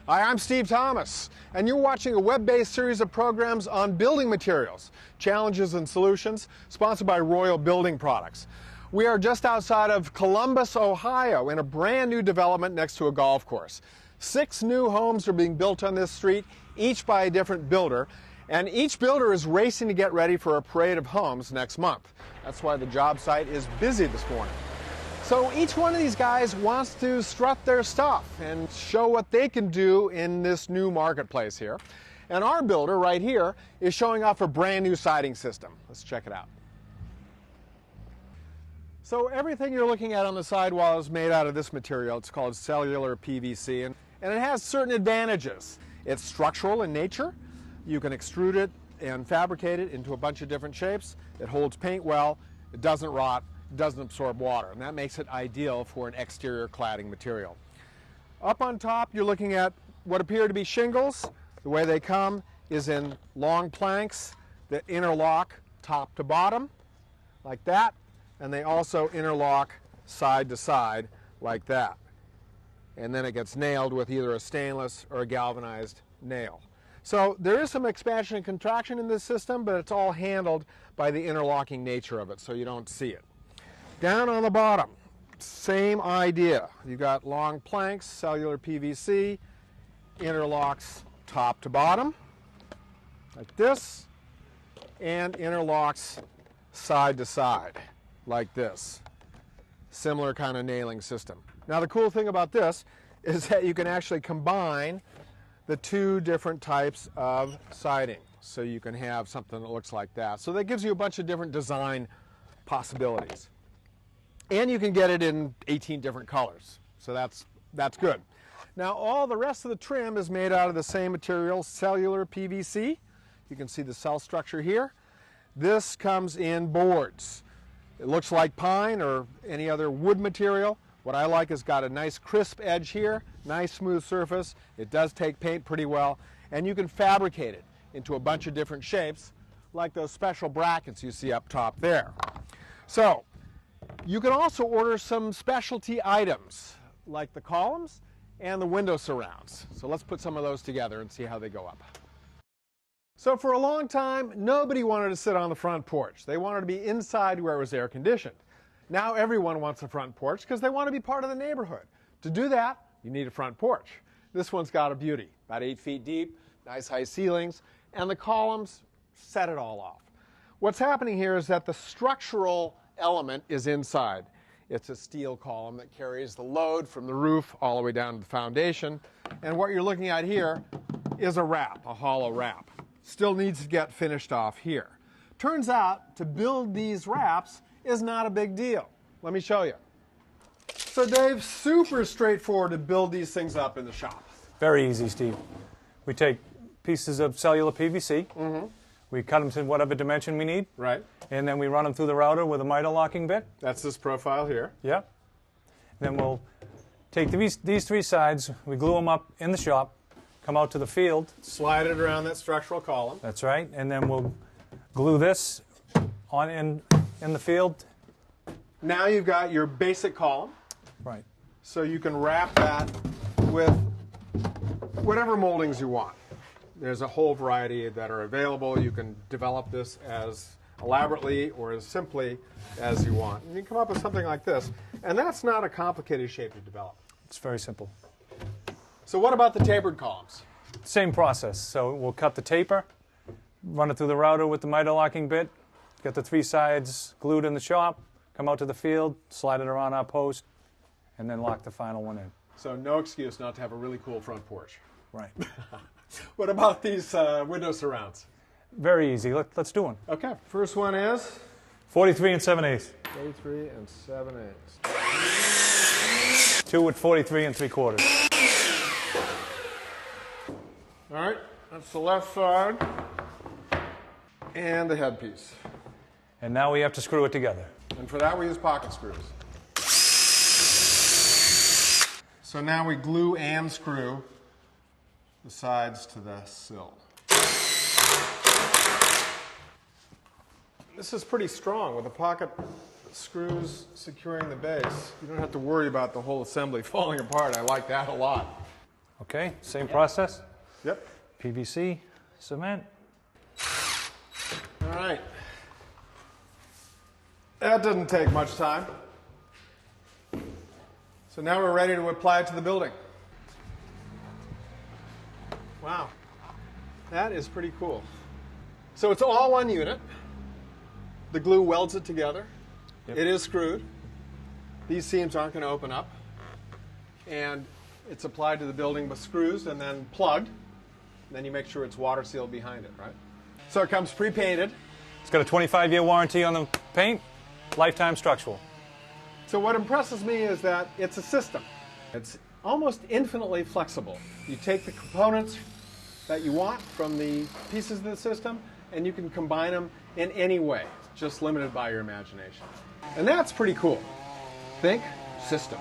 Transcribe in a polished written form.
Hi, I'm Steve Thomas, and you're watching a web-based series of programs on building materials, challenges and solutions, sponsored by Royal Building Products. We are just outside of Columbus, Ohio, in a brand new development next to a golf course. 6 new homes are being built on this street, each by a different builder, and each builder is racing to get ready for a parade of homes next month. That's why the job site is busy this morning. So each one of these guys wants to strut their stuff and show what they can do in this new marketplace here. And our builder right here is showing off a brand new siding system. Let's check it out. So everything you're looking at on the sidewall is made out of this material. It's called Cellular Pvc, and it has certain advantages. It's structural in nature. You can extrude it and fabricate it into a bunch of different shapes. It holds paint well, it doesn't rot, doesn't absorb water, and that makes it ideal for an exterior cladding material. Up on top, you're looking at what appear to be shingles. The way they come is in long planks that interlock top to bottom, like that, and they also interlock side to side, like that. And then it gets nailed with either a stainless or a galvanized nail. So there is some expansion and contraction in this system, but it's all handled by the interlocking nature of it, so you don't see it. Down on the bottom, same idea. You've got long planks, cellular PVC, interlocks top to bottom, like this, and interlocks side to side, like this. Similar kind of nailing system. Now the cool thing about this is that you can actually combine the 2 different types of siding. So you can have something that looks like that. So that gives you a bunch of different design possibilities. And you can get it in 18 different colors, so that's good. Now all the rest of the trim is made out of the same material, cellular PVC. You can see the cell structure here. This comes in boards. It looks like pine or any other wood material. What I like is got a nice crisp edge here, nice smooth surface. It does take paint pretty well, and you can fabricate it into a bunch of different shapes, like those special brackets you see up top there. So you can also order some specialty items like the columns and the window surrounds. So let's put some of those together and see how they go up. So for a long time, nobody wanted to sit on the front porch. They wanted to be inside where it was air conditioned. Now everyone wants a front porch because they want to be part of the neighborhood. To do that, you need a front porch. This one's got a beauty, about 8 feet deep, nice high ceilings, and the columns set it all off. What's happening here is that the structural element is inside. It's a steel column that carries the load from the roof all the way down to the foundation. And what you're looking at here is a wrap, a hollow wrap. Still needs to get finished off here. Turns out to build these wraps is not a big deal. Let me show you. So Dave, super straightforward to build these things up in the shop. Very easy, Steve. We take pieces of cellular PVC. Mm-hmm. We cut them to whatever dimension we need. Right. And then we run them through the router with a miter locking bit. That's this profile here. Yeah. Then we'll take these 3 sides, we glue them up in the shop, come out to the field. Slide it around that structural column. That's right. And then we'll glue this on in the field. Now you've got your basic column. Right. So you can wrap that with whatever moldings you want. There's a whole variety that are available. You can develop this as elaborately or as simply as you want. And you come up with something like this. And that's not a complicated shape to develop. It's very simple. So what about the tapered columns? Same process. So we'll cut the taper, run it through the router with the miter locking bit, get the 3 sides glued in the shop, come out to the field, slide it around our post, and then lock the final one in. So no excuse not to have a really cool front porch. Right. What about these window surrounds? Very easy. Let's do one. Okay. First one is? 43 7/8. 43 7/8. 2 at 43 3/4. All right. That's the left side. And the headpiece. And now we have to screw it together. And for that we use pocket screws. So now we glue and screw the sides to the sill. This is pretty strong with the pocket screws securing the base. You don't have to worry about the whole assembly falling apart. I like that a lot. Okay, same process. Yep. PVC, cement. All right. That didn't take much time. So now we're ready to apply it to the building. Wow. That is pretty cool. So it's all one unit. The glue welds it together. Yep. It is screwed. These seams aren't going to open up. And it's applied to the building with screws and then plugged. And then you make sure it's water sealed behind it, right? So it comes pre-painted. It's got a 25-year warranty on the paint, lifetime structural. So what impresses me is that it's a system. It's almost infinitely flexible. You take the components that you want from the pieces of the system and you can combine them in any way, just limited by your imagination. And that's pretty cool. Think system.